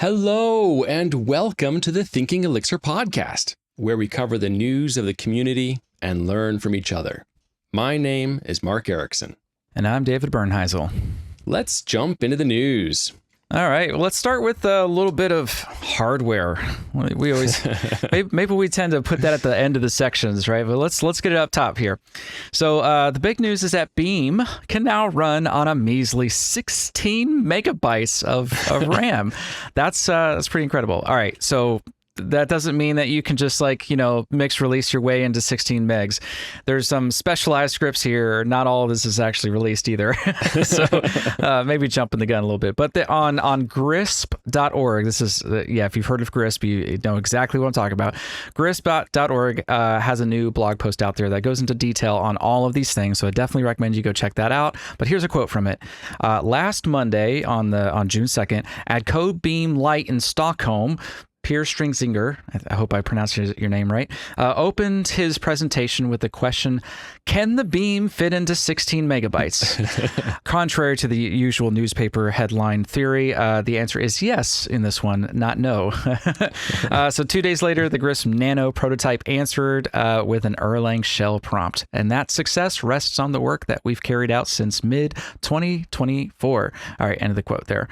Hello, and welcome to the Thinking Elixir podcast, where we cover the news of the community and learn from each other. My name is Mark Erickson. And I'm David Bernheisel. Let's jump into the news. All right, well, let's start with a little bit of hardware. We always, maybe we tend to put that at the end of the sections, right? But let's get it up top here. So the big news is that Beam can now run on a measly 16 megabytes of RAM. That's pretty incredible. All right, so that doesn't mean that you can just mix release your way into 16 megs. There's some specialized scripts here. Not all of this is actually released either. So maybe jumping the gun a little bit. But on grisp.org, this is, if you've heard of Grisp, you know exactly what I'm talking about. Grisp.org has a new blog post out there that goes into detail on all of these things. So I definitely recommend you go check that out. But here's a quote from it. Last Monday on June 2nd, at Code Beam Lite in Stockholm, Pierre Stringsinger, I hope I pronounced your name right, opened his presentation with the question, can the Beam fit into 16 megabytes? Contrary to the usual newspaper headline theory, the answer is yes in this one, not no. So 2 days later, the Grisp Nano prototype answered with an Erlang shell prompt. And that success rests on the work that we've carried out since mid-2024. All right, end of the quote there.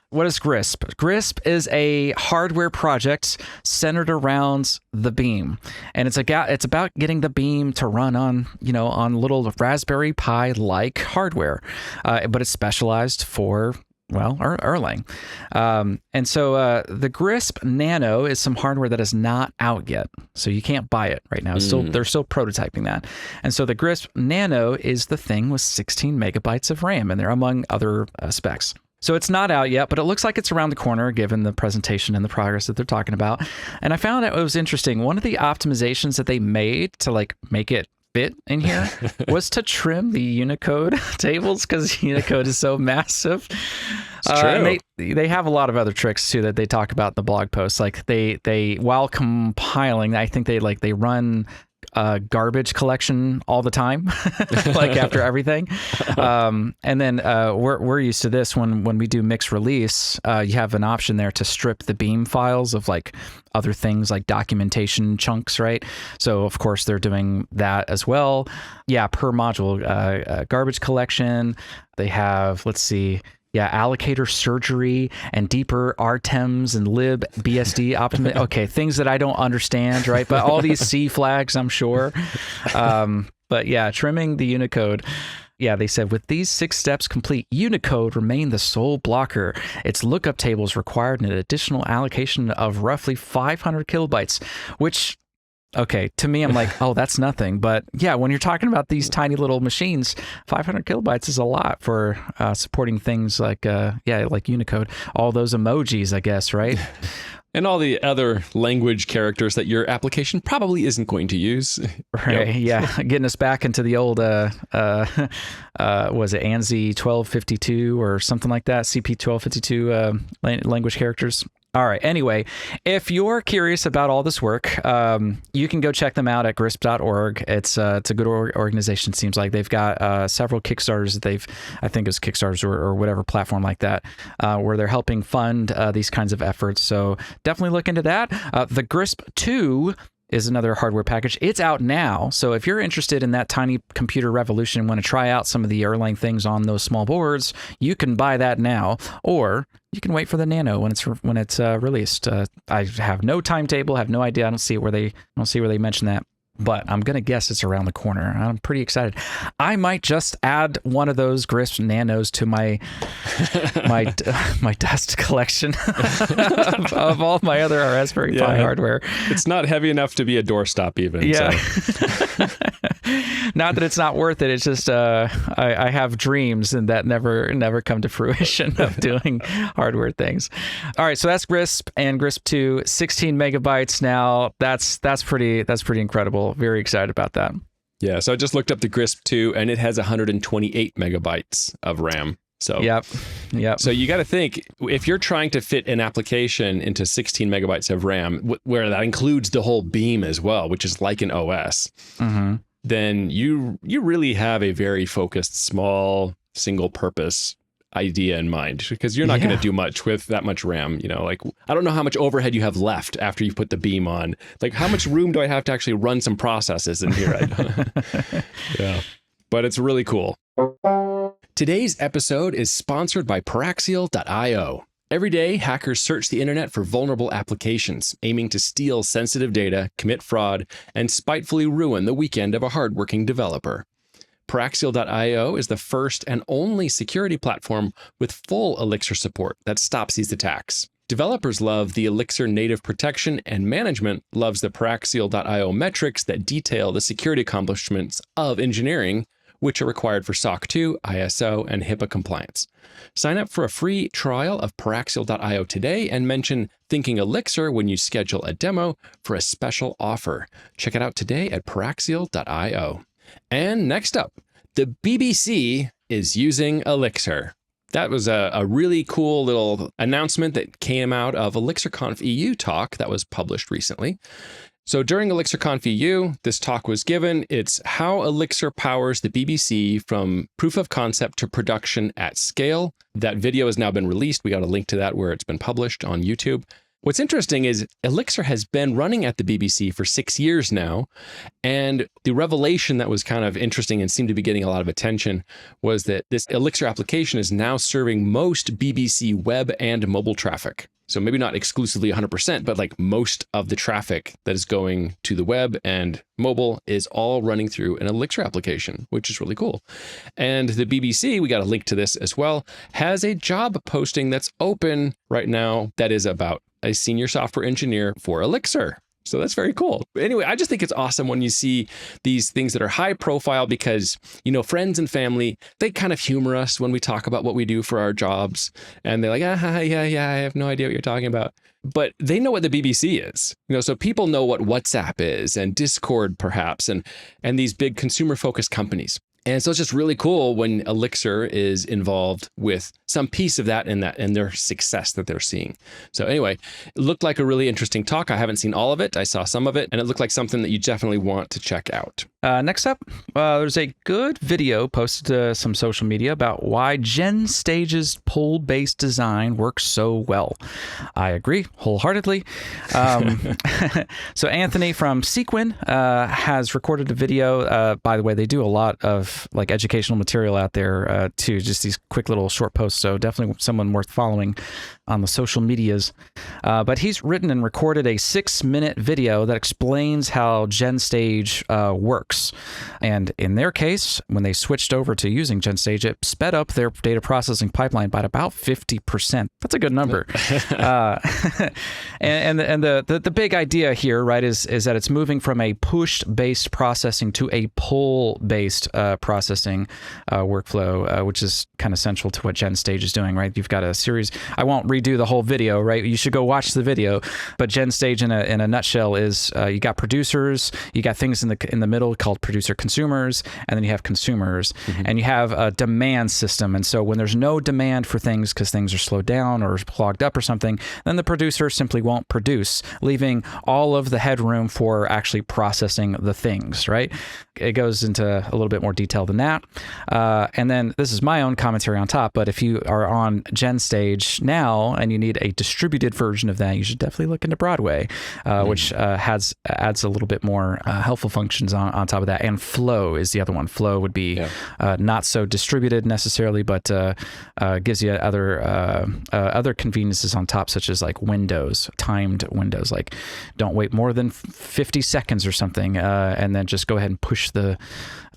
What is Grisp? Grisp is a hardware project centered around the Beam, and it's about getting the Beam to run on little Raspberry Pi like hardware, but it's specialized for Erlang. And so the Grisp Nano is some hardware that is not out yet, so you can't buy it right now. They're still prototyping that, and so the Grisp Nano is the thing with 16 megabytes of RAM, and they're among other specs. So it's not out yet, but it looks like it's around the corner given the presentation and the progress that they're talking about. And I found out it was interesting. One of the optimizations that they made to make it fit in here was to trim the Unicode tables because Unicode is so massive. It's true. And they have a lot of other tricks too that they talk about in the blog post. Like they while compiling, I think they run garbage collection all the time, like after everything. And then we're used to this when we do mix release. You have an option there to strip the Beam files of other things like documentation chunks, right? So of course they're doing that as well. Yeah, per module garbage collection. They have, let's see. Yeah, allocator surgery and deeper RTEMs and libBSD optimization. Okay, things that I don't understand, right? But all these C flags, I'm sure. But yeah, trimming the Unicode. Yeah, they said, with these 6 steps complete, Unicode remain the sole blocker. Its lookup tables required an additional allocation of roughly 500 kilobytes, which... Okay, to me, I'm like, oh, that's nothing. But yeah, when you're talking about these tiny little machines, 500 kilobytes is a lot for supporting things like Unicode. All those emojis, I guess, right? And all the other language characters that your application probably isn't going to use. Right, yep. Yeah. Getting us back into the old, was it ANSI 1252 or something like that? CP 1252 language characters. All right. Anyway, if you're curious about all this work, you can go check them out at grisp.org. It's a good organization. It seems like they've got several Kickstarters that I think it's Kickstarters or whatever platform like that, where they're helping fund these kinds of efforts. So definitely look into that. The Grisp 2 is another hardware package. It's out now. So if you're interested in that tiny computer revolution and want to try out some of the Erlang things on those small boards, you can buy that now, or you can wait for the Nano when it's released. I have no timetable, have no idea. I don't see where they mention that. But I'm going to guess it's around the corner. I'm pretty excited. I might just add one of those Grisp Nanos to my dust collection of all my other Raspberry Pi hardware. It's not heavy enough to be a doorstop even. Yeah. So. Not that it's not worth it. It's just I have dreams and that never come to fruition of doing hardware things. All right, so that's Grisp and Grisp 2, 16 megabytes now. That's pretty incredible. Very excited about that. Yeah, so I just looked up the Grisp 2 and it has 128 megabytes of RAM. So yep. So you got to think, if you're trying to fit an application into 16 megabytes of RAM, where that includes the whole Beam as well, which is like an OS, then you really have a very focused, small, single-purpose idea in mind, because you're not going to do much with that much RAM. Like, I don't know how much overhead you have left after you put the beam on. Like, how much room do I have to actually run some processes in here? Yeah, but it's really cool. Today's episode is sponsored by Paraxial.io. Every day, hackers search the internet for vulnerable applications, aiming to steal sensitive data, commit fraud, and spitefully ruin the weekend of a hardworking developer. Paraxial.io is the first and only security platform with full Elixir support that stops these attacks. Developers love the Elixir native protection, and management loves the Paraxial.io metrics that detail the security accomplishments of engineering, which are required for SOC 2, ISO, and HIPAA compliance. Sign up for a free trial of Paraxial.io today and mention Thinking Elixir when you schedule a demo for a special offer. Check it out today at Paraxial.io. And next up, the BBC is using Elixir. That was a really cool little announcement that came out of ElixirConf EU talk that was published recently. So during ElixirConf EU, this talk was given. It's how Elixir powers the BBC from proof of concept to production at scale. That video has now been released. We got a link to that where it's been published on YouTube. What's interesting is Elixir has been running at the BBC for 6 years now. And the revelation that was kind of interesting and seemed to be getting a lot of attention was that this Elixir application is now serving most BBC web and mobile traffic. So maybe not exclusively 100%, but like most of the traffic that is going to the web and mobile is all running through an Elixir application, which is really cool. And the BBC, we got a link to this as well, has a job posting that's open right now that is about a senior software engineer for Elixir. So that's very cool. Anyway, I just think it's awesome when you see these things that are high profile because, friends and family, they kind of humor us when we talk about what we do for our jobs. And they're like, yeah, I have no idea what you're talking about. But they know what the BBC is. So people know what WhatsApp is and Discord perhaps, and these big consumer focused companies. And so it's just really cool when Elixir is involved with some piece of that and their success that they're seeing. So anyway, it looked like a really interesting talk. I haven't seen all of it. I saw some of it, and it looked like something that you definitely want to check out. Next up, there's a good video posted to some social media about why GenStage's pull-based design works so well. I agree wholeheartedly. So Anthony from Sequin has recorded a video. By the way, they do a lot of like educational material out there too, just these quick little short posts. So definitely someone worth following on the social medias. But he's written and recorded a 6-minute video that explains how GenStage works. And in their case, when they switched over to using GenStage, it sped up their data processing pipeline by about 50%. That's a good number. and the big idea here, right, is that it's moving from a push-based processing to a pull-based processing workflow, which is kind of central to what GenStage is doing, right? You've got a series. I won't redo the whole video, right? You should go watch the video. But GenStage in a nutshell is you got producers, you got things in the middle called producer consumers, and then you have consumers, and you have a demand system. And so when there's no demand for things because things are slowed down or clogged up or something, then the producer simply won't produce, leaving all of the headroom for actually processing the things, right? It goes into a little bit more detail than that. And then this is my own commentary on top, but if you are on GenStage now and you need a distributed version of that, you should definitely look into Broadway, which adds a little bit more helpful functions on top of that. And Flow is the other one. Flow would be not so distributed necessarily, but gives you other conveniences on top, such as like windows, timed windows, like don't wait more than 50 seconds or something, and then just go ahead and push the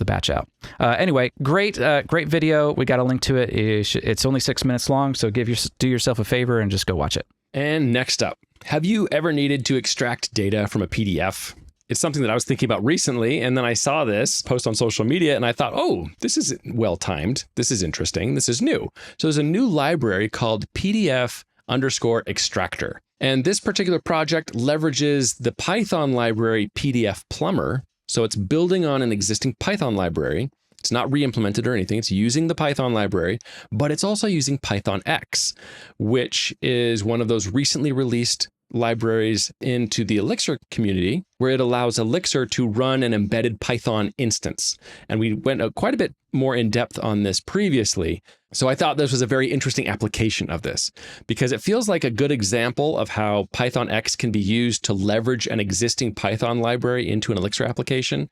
batch out. Anyway, great video. We got a link to it. It's only 6 minutes long, so do yourself a favor and just go watch it. And next up, have you ever needed to extract data from a PDF? It's something that I was thinking about recently, and then I saw this post on social media, and I thought, oh, this is well-timed. This is interesting. This is new. So there's a new library called PDF_extractor. And this particular project leverages the Python library PDF Plumber. So it's building on an existing Python library. It's not re-implemented or anything. It's using the Python library, but it's also using Python X, which is one of those recently released libraries into the Elixir community, where it allows Elixir to run an embedded Python instance. And we went quite a bit more in depth on this previously. So I thought this was a very interesting application of this because it feels like a good example of how Python X can be used to leverage an existing Python library into an Elixir application.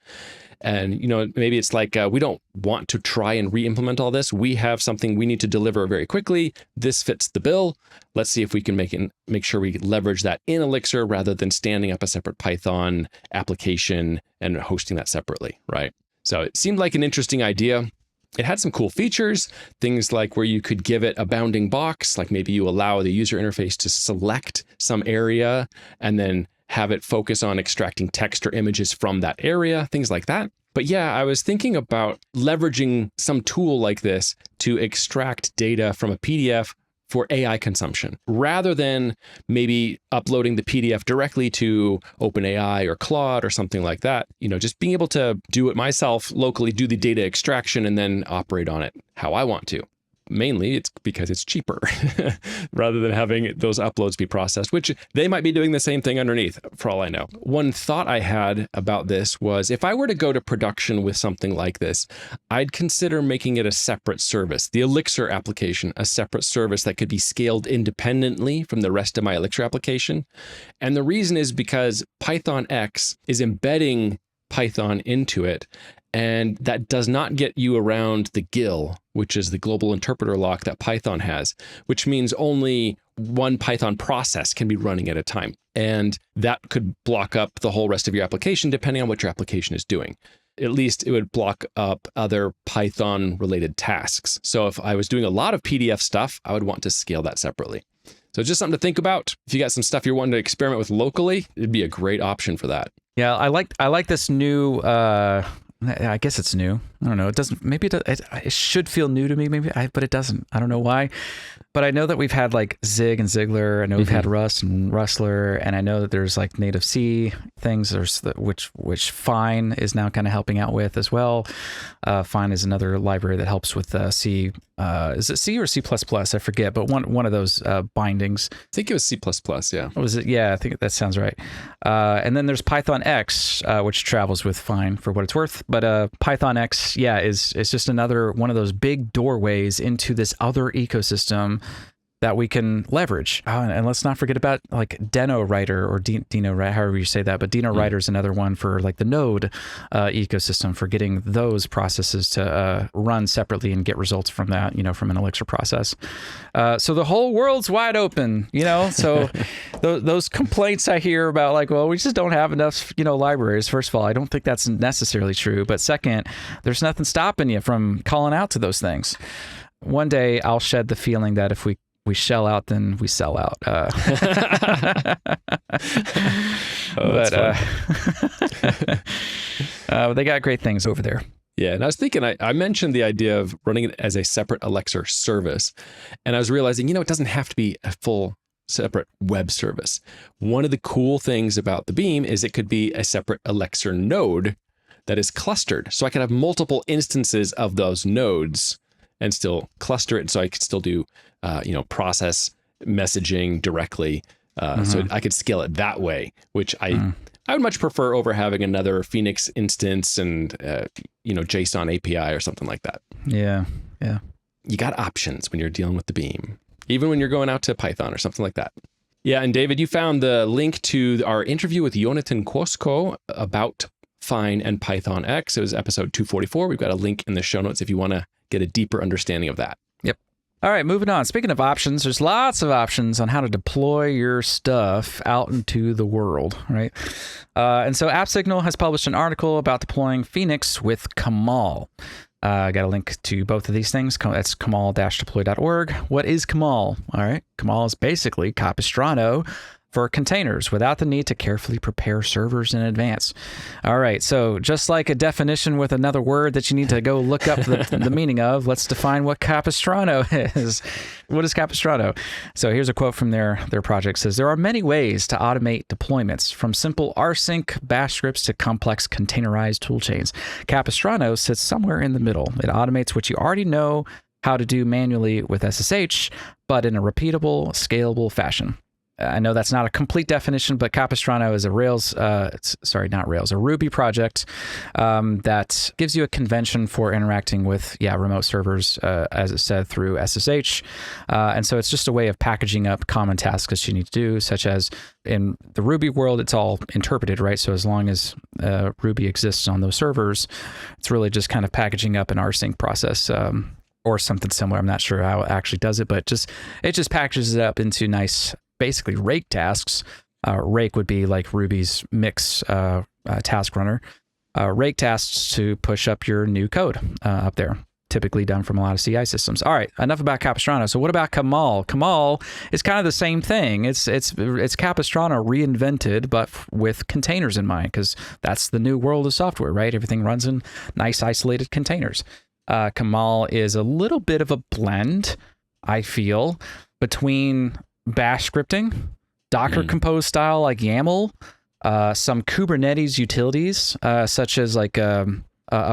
And, maybe it's like, we don't want to try and re-implement all this. We have something we need to deliver very quickly. This fits the bill. Let's see if we can make sure we leverage that in Elixir rather than standing up a separate Python application and hosting that separately, right? So it seemed like an interesting idea. It had some cool features, things like where you could give it a bounding box, like maybe you allow the user interface to select some area and then have it focus on extracting text or images from that area, things like that. But yeah, I was thinking about leveraging some tool like this to extract data from a PDF for AI consumption, rather than maybe uploading the PDF directly to OpenAI or Claude or something like that. Just being able to do it myself locally, do the data extraction, and then operate on it how I want to. Mainly, it's because it's cheaper rather than having those uploads be processed, which they might be doing the same thing underneath, for all I know. One thought I had about this was if I were to go to production with something like this, I'd consider making it a separate service, the Elixir application, a separate service that could be scaled independently from the rest of my Elixir application. And the reason is because Python X is embedding Python into it. And that does not get you around the GIL, which is the global interpreter lock that Python has, which means only one Python process can be running at a time. And that could block up the whole rest of your application, depending on what your application is doing. At least it would block up other Python related tasks. So if I was doing a lot of PDF stuff, I would want to scale that separately. So just something to think about. If you got some stuff you're wanting to experiment with locally, it'd be a great option for that. Yeah, I like this new. I guess it's new. I don't know. It doesn't. Maybe it should feel new to me. But it doesn't. I don't know why. But I know that we've had like Zig and Ziggler. I know we've had Rust and Rustler, and I know that there's like native C things. There's which Fine is now kind of helping out with as well. Fine is another library that helps with C. Is it C or C++? I forget, but one of those bindings. I think it was C++. Yeah. Was it? Yeah, I think that sounds right. And then there's Python X, which travels with Fine for what it's worth. But Python X, yeah, is just another one of those big doorways into this other ecosystem that we can leverage. And let's not forget about like Deno Writer or Deno, however you say that, but Deno Writer is another one for like the Node ecosystem for getting those processes to run separately and get results from that, from an Elixir process. So the whole world's wide open, so those complaints I hear about like, well, we just don't have enough, libraries. First of all, I don't think that's necessarily true. But second, there's nothing stopping you from calling out to those things. One day I'll shed the feeling that if we shell out, then we sell out. But they got great things over there. Yeah, and I was thinking, I mentioned the idea of running it as a separate Elixir service, and I was realizing, it doesn't have to be a full separate web service. One of the cool things about the Beam is it could be a separate Elixir node that is clustered. So I could have multiple instances of those nodes and still cluster it, so I could still do process messaging directly. So I could scale it that way, which I would much prefer over having another Phoenix instance and JSON API or something like that. Yeah. You got options when you're dealing with the Beam, even when you're going out to Python or something like that. Yeah, and David, you found the link to our interview with Jonathan Kosko about Fine and Python X. It was episode 244. We've got a link in the show notes if you want to get a deeper understanding of that. Yep. All right, moving on. Speaking of options, there's lots of options on how to deploy your stuff out into the world, right? And so AppSignal has published an article about deploying Phoenix with Kamal. I got a link to both of these things. That's kamal-deploy.org. What is Kamal? All right. Kamal is basically Capistrano for containers without the need to carefully prepare servers in advance. All right, so just like a definition with another word that you need to go look up the meaning of, let's define what Capistrano is. What is Capistrano? So here's a quote from their project. It says, there are many ways to automate deployments, from simple rsync bash scripts to complex containerized toolchains. Capistrano sits somewhere in the middle. It automates what you already know how to do manually with SSH, but in a repeatable, scalable fashion. I know that's not a complete definition, but Capistrano is a a Ruby project that gives you a convention for interacting with remote servers, as it said, through SSH. And so it's just a way of packaging up common tasks that you need to do, such as in the Ruby world, it's all interpreted, right? So as long as Ruby exists on those servers, it's really just kind of packaging up an rsync process. Or something similar. I'm not sure how it actually does it, but it just packages it up into nice, basically rake tasks. Rake would be like Ruby's mix task runner. Rake tasks to push up your new code up there, typically done from a lot of CI systems. All right, enough about Capistrano. So what about Kamal? Kamal is kind of the same thing. It's Capistrano reinvented, but with containers in mind, because that's the new world of software, right? Everything runs in nice isolated containers. Kamal is a little bit of a blend, I feel, between Bash scripting, Docker Compose style like YAML, some Kubernetes utilities, such as like a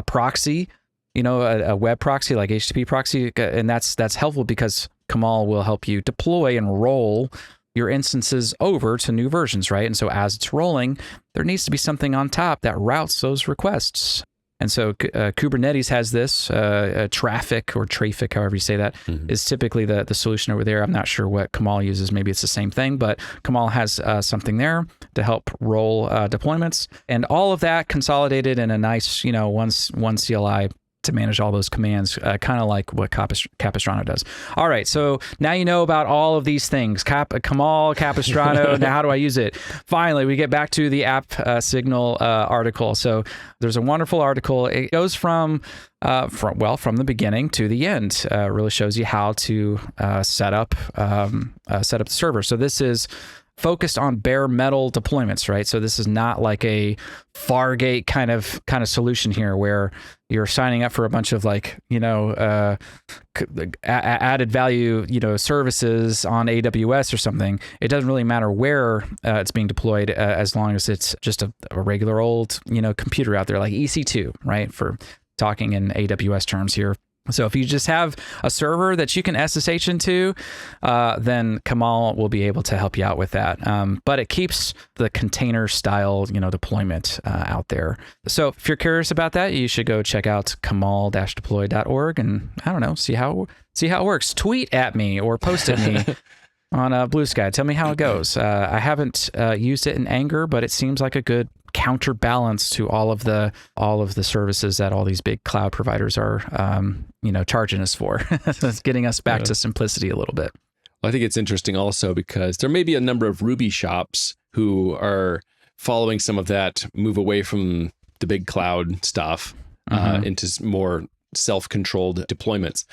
proxy, a web proxy like HTTP proxy, and that's helpful because Kamal will help you deploy and roll your instances over to new versions, right? And so as it's rolling, there needs to be something on top that routes those requests. And so Kubernetes has this, traffic or Trafic, however you say that, is typically the solution over there. I'm not sure what Kamal uses. Maybe it's the same thing, but Kamal has something there to help roll deployments. And all of that consolidated in a nice, one CLI to manage all those commands, kind of like what Capistrano does. All right, so now you know about all of these things. Kamal, Capistrano, now how do I use it? Finally, we get back to the app signal article. So there's a wonderful article. It goes from the beginning to the end. Really shows you how to set up the server. So this is focused on bare metal deployments, right? So this is not like a Fargate kind of solution here where you're signing up for a bunch of added value, services on AWS or something. It doesn't really matter where it's being deployed as long as it's just a regular old, computer out there like EC2, right? For talking in AWS terms here. So if you just have a server that you can SSH into, then Kamal will be able to help you out with that. But it keeps the container style, deployment out there. So if you're curious about that, you should go check out kamal-deploy.org and see how it works. Tweet at me or post at me on Blue Sky. Tell me how it goes. I haven't used it in anger, but it seems like a good counterbalance to all of the services that all these big cloud providers are charging us for. It's getting us back to simplicity a little bit. Well, I think it's interesting also because there may be a number of Ruby shops who are following some of that move away from the big cloud stuff into more self-controlled deployments,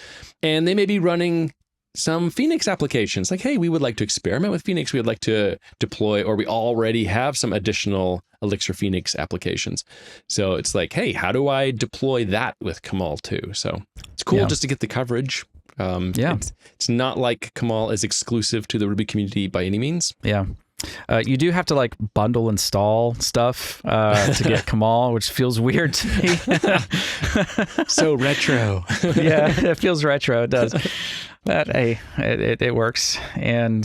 and they may be running some Phoenix applications like, hey, we would like to experiment with Phoenix. We would like to deploy, or we already have some additional Elixir Phoenix applications. So it's like, hey, how do I deploy that with Kamal too? So it's cool just to get the coverage. It's not like Kamal is exclusive to the Ruby community by any means. Yeah. You do have to bundle install stuff to get Kamal, which feels weird to me. So retro. Yeah, it feels retro. It does. But hey, it works. And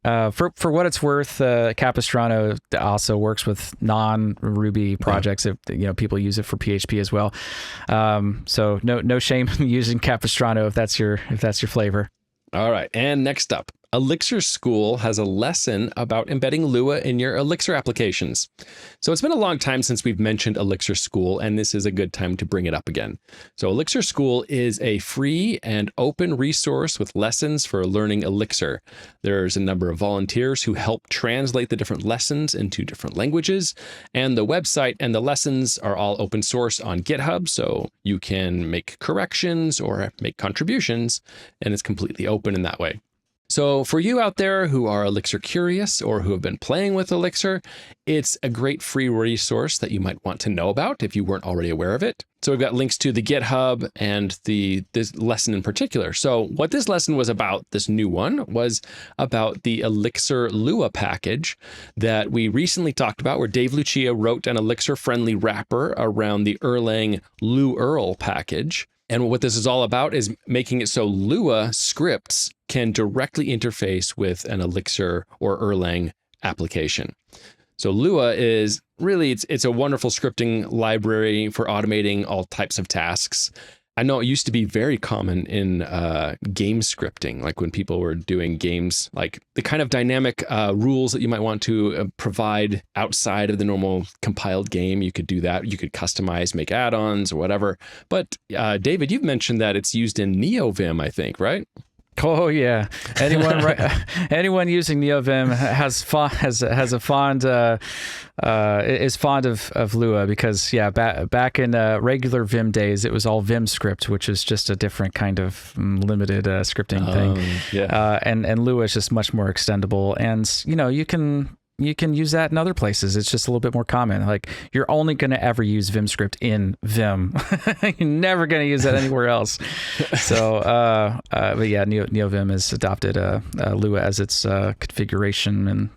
for what it's worth, Capistrano also works with non-Ruby projects. If people use it for PHP as well. So no shame in using Capistrano if that's your flavor. All right, and next up, Elixir School has a lesson about embedding Lua in your Elixir applications. So it's been a long time since we've mentioned Elixir School, and this is a good time to bring it up again. So Elixir School is a free and open resource with lessons for learning Elixir. There's a number of volunteers who help translate the different lessons into different languages, and the website and the lessons are all open source on GitHub, so you can make corrections or make contributions, and it's completely open in that way. So for you out there who are Elixir curious or who have been playing with Elixir, it's a great free resource that you might want to know about if you weren't already aware of it. So we've got links to the GitHub and this lesson in particular. So what this lesson was about, this new one, was about the Elixir Lua package that we recently talked about, where Dave Lucia wrote an Elixir-friendly wrapper around the Erlang LuErl package. And what this is all about is making it so Lua scripts can directly interface with an Elixir or Erlang application. So Lua is really, it's a wonderful scripting library for automating all types of tasks. I know it used to be very common in game scripting, like when people were doing games, like the kind of dynamic rules that you might want to provide outside of the normal compiled game. You could do that. You could customize, make add-ons or whatever. But David, you've mentioned that it's used in NeoVim, I think, right? Oh yeah, anyone using NeoVim is fond of Lua, because back in regular Vim days, it was all Vim script, which is just a different kind of limited scripting thing. And Lua is just much more extendable, and you can use that in other places. It's just a little bit more common. Like, you're only going to ever use Vim script in Vim. You're never going to use that anywhere else. So, but yeah, NeoVim has adopted Lua as its configuration and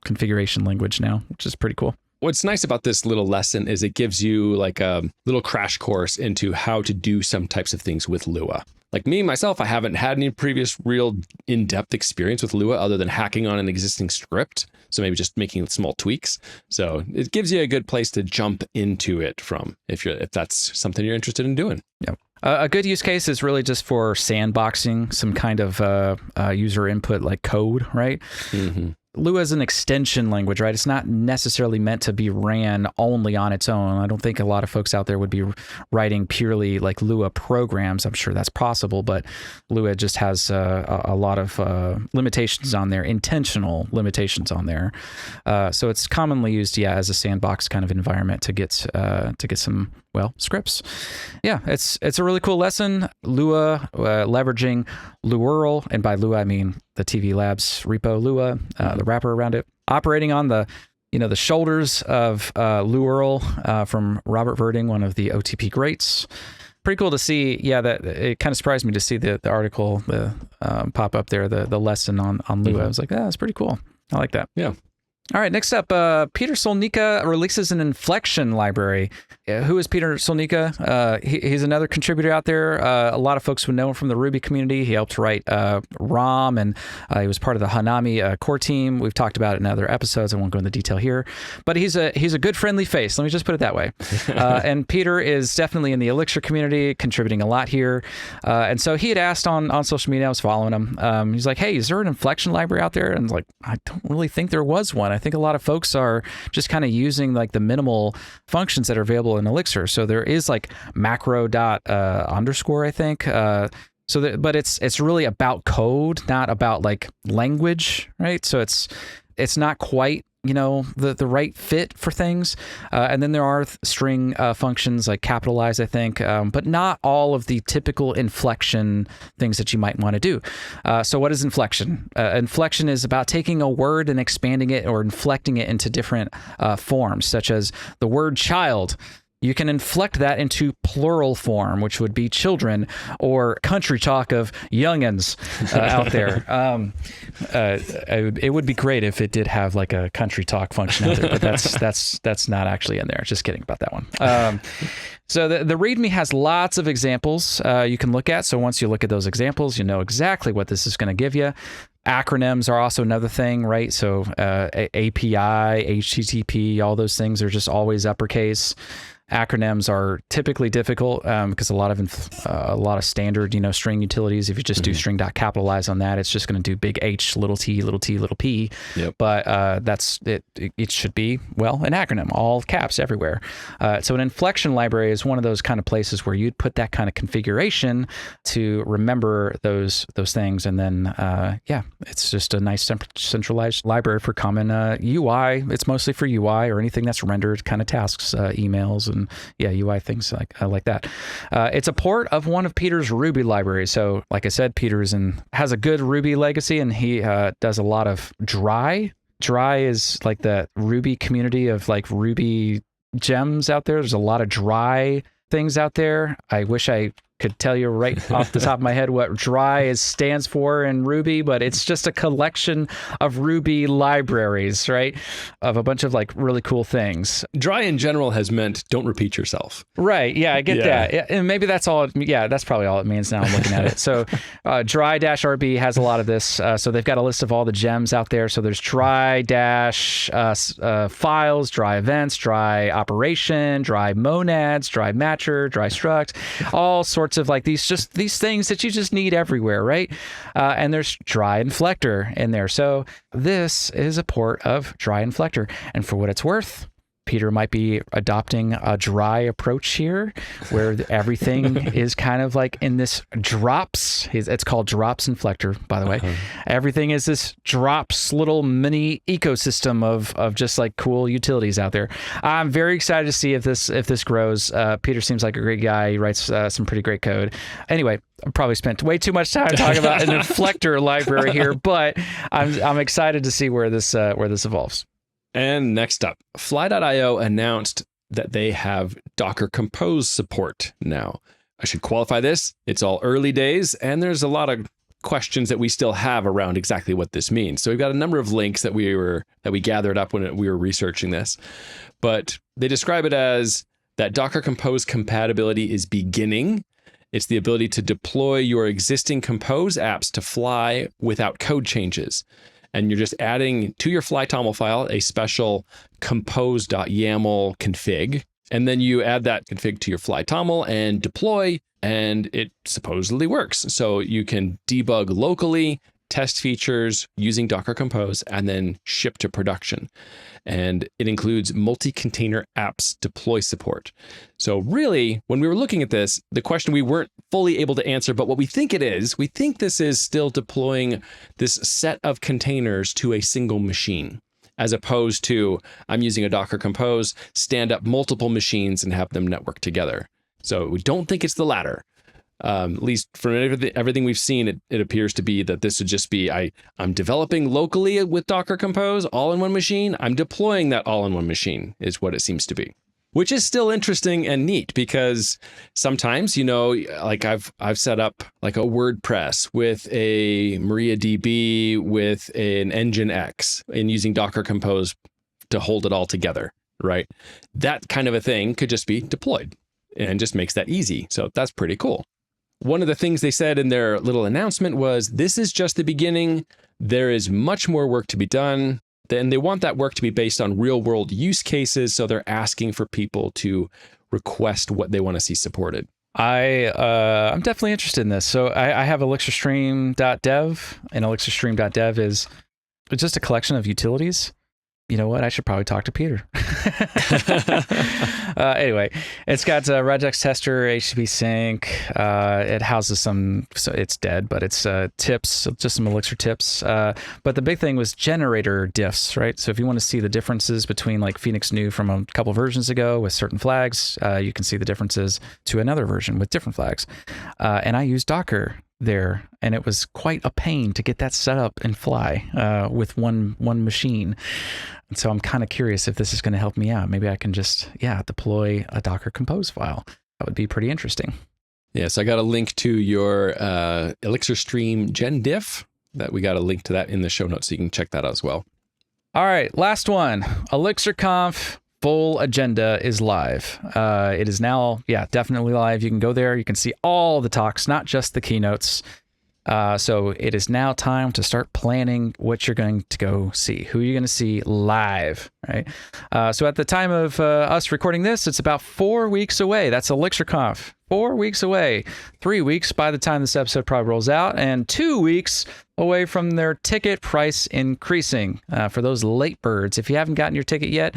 configuration language now, which is pretty cool. What's nice about this little lesson is it gives you like a little crash course into how to do some types of things with Lua. Like me, myself, I haven't had any previous real in-depth experience with Lua other than hacking on an existing script. So maybe just making small tweaks. So it gives you a good place to jump into it from if that's something you're interested in doing. Yeah. A good use case is really just for sandboxing some kind of user input like code, right? Mm-hmm. Lua is an extension language, right? It's not necessarily meant to be ran only on its own. I don't think a lot of folks out there would be writing purely like Lua programs. I'm sure that's possible, but Lua just has a lot of limitations on there, intentional limitations on there. So it's commonly used, as a sandbox kind of environment to get some scripts. Yeah, it's a really cool lesson. Lua leveraging Luurl, and by Lua I mean the TV Labs repo Lua, the wrapper around it, operating on the shoulders of Luurl from Robert Verding, one of the OTP greats. Pretty cool to see. Yeah, that it kind of surprised me to see the article pop up there, the lesson on Lua. Mm-hmm. I was like, that's pretty cool. I like that. Yeah. All right, next up, Peter Solnika releases an inflection library. Who is Peter Solnika? He's another contributor out there. A lot of folks would know him from the Ruby community. He helped write ROM, and he was part of the Hanami core team. We've talked about it in other episodes. I won't go into detail here, but he's a good, friendly face. Let me just put it that way. And Peter is definitely in the Elixir community, contributing a lot here. And so he had asked on social media. I was following him. He's like, "Hey, is there an inflection library out there?" And I was like, "I don't really think there was one. I think a lot of folks are just kind of using like the minimal functions that are available in Elixir. So there is like macro dot underscore, I think. But it's really about code, not about like language, right? So it's not quite the right fit for things. And then there are string functions like capitalize, I think, but not all of the typical inflection things that you might want to do. So what is inflection? Inflection is about taking a word and expanding it or inflecting it into different forms, such as the word child. You can inflect that into plural form, which would be children, or country talk of youngins out there. It would be great if it did have like a country talk function out there, but that's not actually in there. Just kidding about that one. So the README has lots of examples you can look at. So once you look at those examples, you know exactly what this is going to give you. Acronyms are also another thing, right? So API, HTTP, all those things are just always uppercase. Acronyms are typically difficult because a lot of standard, string utilities. If you just do string.capitalize on that, it's just going to do big H, little t, little p. Yep. But that's it. It should be an acronym, all caps everywhere. So an inflection library is one of those kind of places where you'd put that kind of configuration to remember those things, and then it's just a nice centralized library for common UI. It's mostly for UI or anything that's rendered kind of tasks, emails and UI things like that. It's a port of one of Peter's Ruby libraries. So like I said, Peter has a good Ruby legacy, and he does a lot of Dry. Dry is like the Ruby community of like Ruby gems out there. There's a lot of Dry things out there. I wish I could tell you right off the top of my head what dry stands for in Ruby, but it's just a collection of Ruby libraries, right? Of a bunch of like really cool things. Dry in general has meant don't repeat yourself. Right. Yeah, I get that. And maybe that's all. Yeah, that's probably all it means now I'm looking at it. So dry-RB has a lot of this. So they've got a list of all the gems out there. So there's dry files, dry events, dry operation, dry monads, dry matcher, dry struct, all sorts of like these things that you just need everywhere, right? And there's dry inflector in there. So this is a port of dry inflector. And for what it's worth, Peter might be adopting a dry approach here where everything is kind of like in this drops. It's called drops inflector, by the way. Everything is this drops little mini ecosystem of just like cool utilities out there. I'm very excited to see if this grows. Peter seems like a great guy. He writes some pretty great code. Anyway, I probably spent way too much time talking about an inflector library here, but I'm excited to see where this evolves. And next up, Fly.io announced that they have Docker Compose support now. I should qualify this. It's all early days, and there's a lot of questions that we still have around exactly what this means. So we've got a number of links that we gathered up when we were researching this. But they describe it as that Docker Compose compatibility is beginning. It's the ability to deploy your existing Compose apps to Fly without code changes. And you're just adding to your flytoml file a special compose.yaml config. And then you add that config to your flytoml and deploy, and it supposedly works. So you can debug locally, test features using Docker Compose, and then ship to production. And it includes multi-container apps deploy support. So really, when we were looking at this, the question we weren't fully able to answer, but what we think it is, we think this is still deploying this set of containers to a single machine, as opposed to I'm using a Docker Compose, stand up multiple machines and have them network together. So we don't think it's the latter. At least from everything we've seen, it appears to be that this would just be, I'm developing locally with Docker Compose all in one machine. I'm deploying that all in one machine is what it seems to be, which is still interesting and neat because sometimes, like I've set up like a WordPress with a MariaDB with an Nginx and using Docker Compose to hold it all together, right? That kind of a thing could just be deployed and just makes that easy. So that's pretty cool. One of the things they said in their little announcement was, this is just the beginning. There is much more work to be done. And they want that work to be based on real world use cases. So they're asking for people to request what they want to see supported. I'm definitely interested in this. So I have ElixirStream.dev, and ElixirStream.dev is just a collection of utilities. You know what? I should probably talk to Peter. Anyway, it's got regex tester, HTTP sync. It houses some, so it's dead, but it's tips, just some Elixir tips. But the big thing was generator diffs, right? So if you want to see the differences between like Phoenix New from a couple versions ago with certain flags, you can see the differences to another version with different flags. And I use Docker there, and it was quite a pain to get that set up and fly with one machine. And so I'm kind of curious if this is going to help me out. Maybe I can just deploy a Docker Compose file. That would be pretty interesting. Yes, I got a link to your Elixir Stream Gen Diff. That we got a link to that in the show notes, so you can check that out as well. All right, last one. ElixirConf full agenda is live. It is now, definitely live. You can go there. You can see all the talks, not just the keynotes. So it is now time to start planning what you're going to go see, who you're going to see live, right? So at the time of us recording this, it's about 4 weeks away. That's ElixirConf, 4 weeks away, 3 weeks by the time this episode probably rolls out, and 2 weeks away from their ticket price increasing. For those late birds, if you haven't gotten your ticket yet,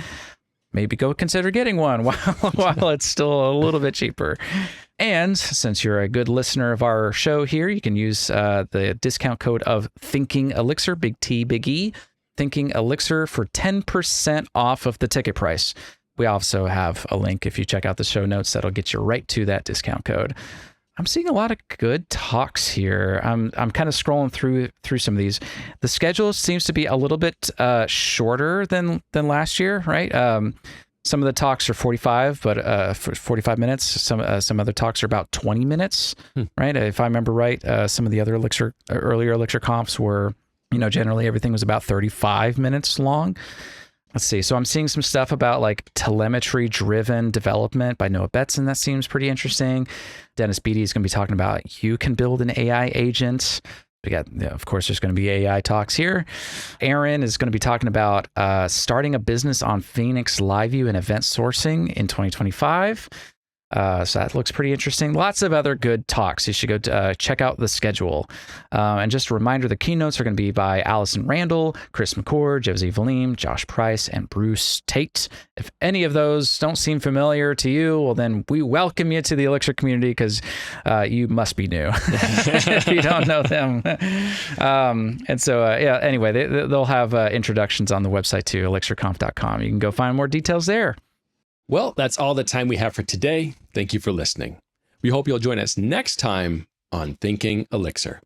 maybe go consider getting one while it's still a little bit cheaper. And since you're a good listener of our show here, you can use the discount code of Thinking Elixir, big T, big E, Thinking Elixir for 10% off of the ticket price. We also have a link if you check out the show notes that'll get you right to that discount code. I'm seeing a lot of good talks here. I'm kind of scrolling through some of these. The schedule seems to be a little bit shorter than last year, right? Some of the talks are 45, but for 45 minutes. Some other talks are about 20 minutes, right? If I remember right, some of the other earlier Elixir confs were, generally everything was about 35 minutes long. Let's see. So I'm seeing some stuff about like telemetry-driven development by Noah Betson. That seems pretty interesting. Dennis Beatty is going to be talking about you can build an AI agent. We got, of course, there's going to be AI talks here. Aaron is going to be talking about starting a business on Phoenix Live View and event sourcing in 2025. So that looks pretty interesting. Lots of other good talks. You should go check out the schedule. And just a reminder, the keynotes are going to be by Allison Randall, Chris McCord, Josie Valim, Josh Price, and Bruce Tate. If any of those don't seem familiar to you, well, then we welcome you to the Elixir community because you must be new if you don't know them. And so, anyway, they'll have introductions on the website too, ElixirConf.com. You can go find more details there. Well, that's all the time we have for today. Thank you for listening. We hope you'll join us next time on Thinking Elixir.